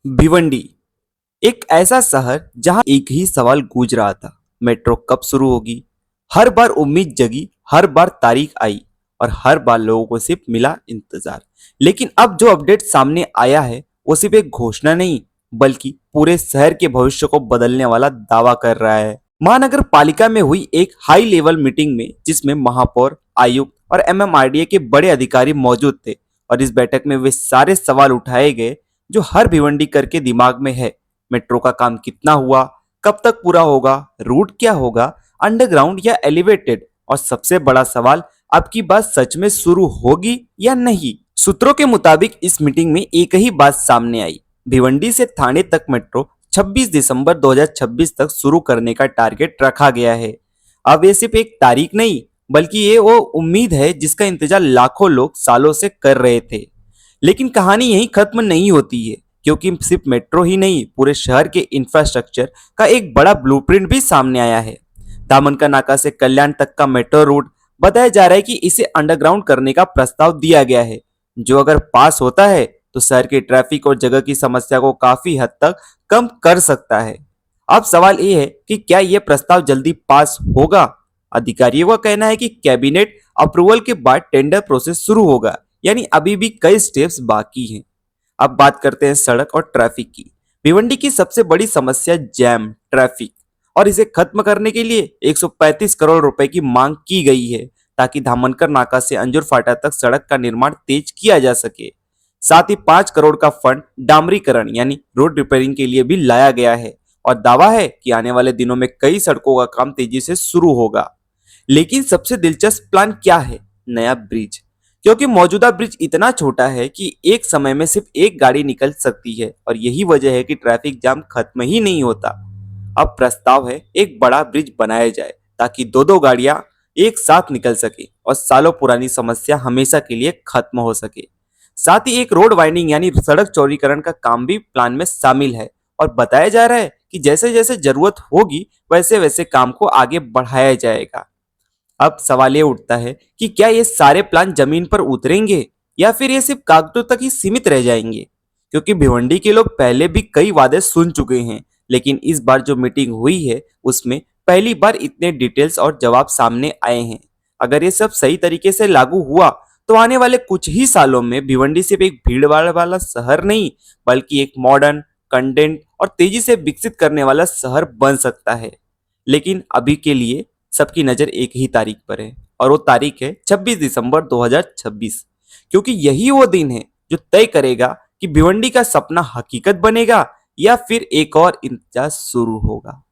भिवंडी एक ऐसा शहर जहां एक ही सवाल गूंज रहा था। मेट्रो कब शुरू होगी। हर बार उम्मीद जगी, हर बार तारीख आई और हर बार लोगों को सिर्फ मिला इंतजार। लेकिन अब जो अपडेट सामने आया है वो सिर्फ एक घोषणा नहीं बल्कि पूरे शहर के भविष्य को बदलने वाला दावा कर रहा है। महानगर पालिका में हुई एक हाई लेवल मीटिंग में जिसमें महापौर, आयुक्त और एमएमआरडीए के बड़े अधिकारी मौजूद थे और इस बैठक में वे सारे सवाल उठाए गए जो हर भिवंडी करके दिमाग में है। मेट्रो का काम कितना हुआ, कब तक पूरा होगा, रूट क्या होगा, अंडरग्राउंड या एलिवेटेड, और सबसे बड़ा सवाल, अब की बात सच में शुरू होगी या नहीं। सूत्रों के मुताबिक इस मीटिंग में एक ही बात सामने आई। भिवंडी से थाने तक मेट्रो 26 दिसंबर 2026 तक शुरू करने का टारगेट रखा गया है। अब ये सिर्फ एक तारीख नहीं बल्कि ये वो उम्मीद है जिसका इंतजार लाखों लोग सालों से कर रहे थे। लेकिन कहानी यहीं खत्म नहीं होती है, क्योंकि सिर्फ मेट्रो ही नहीं, पूरे शहर के इंफ्रास्ट्रक्चर का एक बड़ा ब्लूप्रिंट भी सामने आया है। दामन का नाका से कल्याण तक का मेट्रो रूट बताया जा रहा है कि इसे अंडरग्राउंड करने का प्रस्ताव दिया गया है, जो अगर पास होता है तो शहर के ट्रैफिक और जगह की समस्या को काफी हद तक कम कर सकता है। अब सवाल ये है कि क्या यह प्रस्ताव जल्दी पास होगा। अधिकारियों का कहना है कि कैबिनेट अप्रूवल के बाद टेंडर प्रोसेस शुरू होगा, यानी अभी भी कई स्टेप्स बाकी हैं। अब बात करते हैं सड़क और ट्रैफिक की। भिवंडी की सबसे बड़ी समस्या जैम ट्रैफिक, और इसे खत्म करने के लिए 135 करोड़ रुपए की मांग की गई है ताकि धामनकर नाका से अंजुर फाटा तक सड़क का निर्माण तेज किया जा सके। साथ ही 5 करोड़ का फंड डामरीकरण यानी रोड रिपेयरिंग के लिए भी लाया गया है और दावा है कि आने वाले दिनों में कई सड़कों का काम तेजी से शुरू होगा। लेकिन सबसे दिलचस्प प्लान क्या है? नया ब्रिज, क्योंकि मौजूदा ब्रिज इतना छोटा है कि एक समय में सिर्फ एक गाड़ी निकल सकती है और यही वजह है कि ट्रैफिक जाम खत्म ही नहीं होता। अब प्रस्ताव है एक बड़ा ब्रिज बनाया जाए ताकि दो दो गाड़ियां एक साथ निकल सके और सालों पुरानी समस्या हमेशा के लिए खत्म हो सके। साथ ही एक रोड वाइंडिंग यानी सड़क चौड़ीकरण का काम भी प्लान में शामिल है और बताया जा रहा है कि जैसे जैसे जरूरत होगी वैसे वैसे काम को आगे बढ़ाया जाएगा। अब सवाल ये उठता है कि क्या ये सारे प्लान जमीन पर उतरेंगे या फिर ये सिर्फ कागजों तक ही सीमित रह जाएंगे। क्योंकि भिवंडी के लोग पहले भी कई वादे सुन चुके हैं, लेकिन इस बार जो मीटिंग हुई है उसमें पहली बार इतने डिटेल्स और जवाब सामने आए हैं। अगर ये सब सही तरीके से लागू हुआ तो आने वाले कुछ ही सालों में भिवंडी सिर्फ एक भीड़ भाड़ वाला शहर नहीं बल्कि एक मॉडर्न, कंटेंट और तेजी से विकसित करने वाला शहर बन सकता है। लेकिन अभी के लिए सबकी नजर एक ही तारीख पर है और वो तारीख है 26 दिसंबर 2026, क्योंकि यही वो दिन है जो तय करेगा कि भिवंडी का सपना हकीकत बनेगा या फिर एक और इंतजार शुरू होगा।